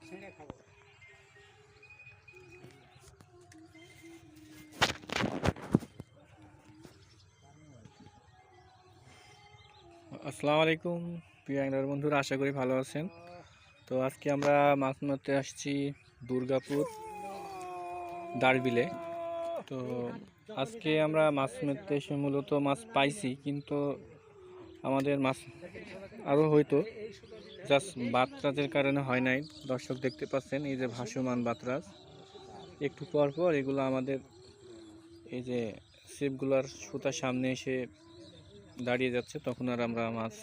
আসসালামু আলাইকুম প্রিয় অ্যাংলার বন্ধুরা, আশা করি ভালো আছেন। তো আজকে আমরা মাছ মারতে আসছি দুর্গাপুর দারবিলে। তো আজকে আমরা মাছ মারতে এসে মূলত মাছ পাইছি, কিন্তু আমাদের মাছ আরও হয়তো জাস্ট বাতরাজের কারণে হয় নাই। দর্শক দেখতে পাচ্ছেন এই যে ভাসমান বাতরাজ, একটু পর পর এগুলো আমাদের এই যে ছিপগুলার সুতার সামনে এসে দাঁড়িয়ে যাচ্ছে, তখন আর আমরা মাছ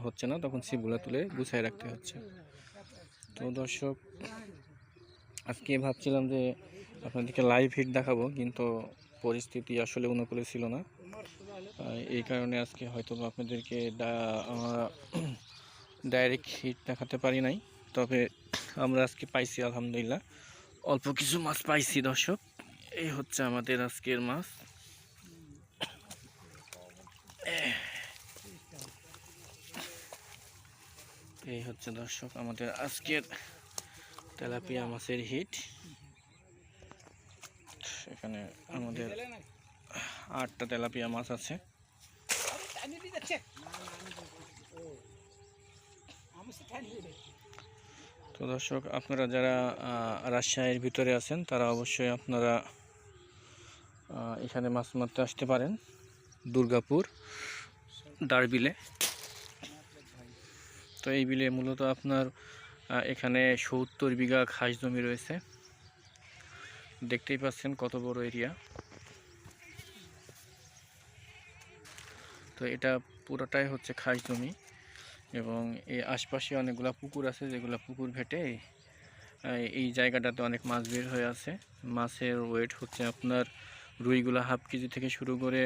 হচ্ছে না, তখন ছিপগুলো তুলে গুছায় রাখতে হচ্ছে। তো দর্শক, আজকে ভাবছিলাম যে আপনাদেরকে লাইভ হিট দেখাবো, কিন্তু পরিস্থিতি আসলে অনুকূলে ছিল না। এই কারণে আজকে হয়তো আপনাদেরকে ডাইরেক্ট হিট দেখাতে পারি নাই। তবে আমরা আজকে পাইছি আলহামদুলিল্লাহ, অল্প কিছু মাছ পাইছি দর্শক। এই হচ্ছে আমাদের আজকের মাছ। এই হচ্ছে দর্শক আমাদের আজকের তেলাপিয়া মাছের হিট। এখানে আমাদের 8টা তেলাপিয়া মাছ আছে। তো দর্শক, আপনারা যারা রাজশাহীর ভিতরে আছেন তারা অবশ্যই আপনারা এখানে মাছ মারতে আসতে পারেন, দুর্গাপুর দারবিলে। তো এই বিলে মূলত আপনার এখানে 70 বিঘা খাস জমি রয়েছে। দেখতেই পাচ্ছেন কত বড় এরিয়া। তো এটা পুরোটাই হচ্ছে খাস জমি, এবং এই আশপাশে অনেকগুলা পুকুর আছে, যেগুলো পুকুর ঘেটে এই জায়গাটাতে অনেক মাছ বের হয়ে আছে। মাছের ওয়েট হচ্ছে আপনার রুইগুলা হাফ কেজি থেকে শুরু করে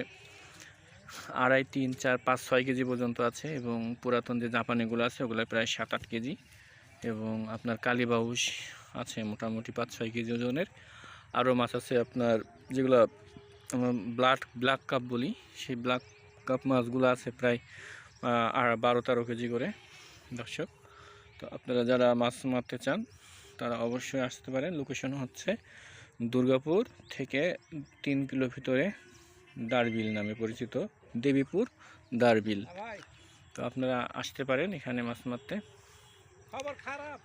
2.5, 3, 4, 5, 6 কেজি পর্যন্ত আছে, এবং পুরাতন যে জাপানিগুলো আছে ওগুলো প্রায় 7-8 কেজি, এবং আপনার কালীবাউস আছে মোটামুটি 5-6 কেজি ওজনের। আরও মাছ আছে আপনার যেগুলো ব্ল্যাক কাপ বলি, সেই ব্ল্যাক কাপ মাছগুলো আছে প্রায় 12-13 কেজি করে দর্শক। তো আপনারা যারা মাছ মারতে চান তারা অবশ্যই আসতে পারেন। লোকেশন হচ্ছে দুর্গাপুর থেকে 3 কিলো ভিতরে দারবিল নামে পরিচিত, দেবীপুর দারবিল। তো আপনারা আসতে পারেন এখানে মাছ মারতে। খবর খারাপ।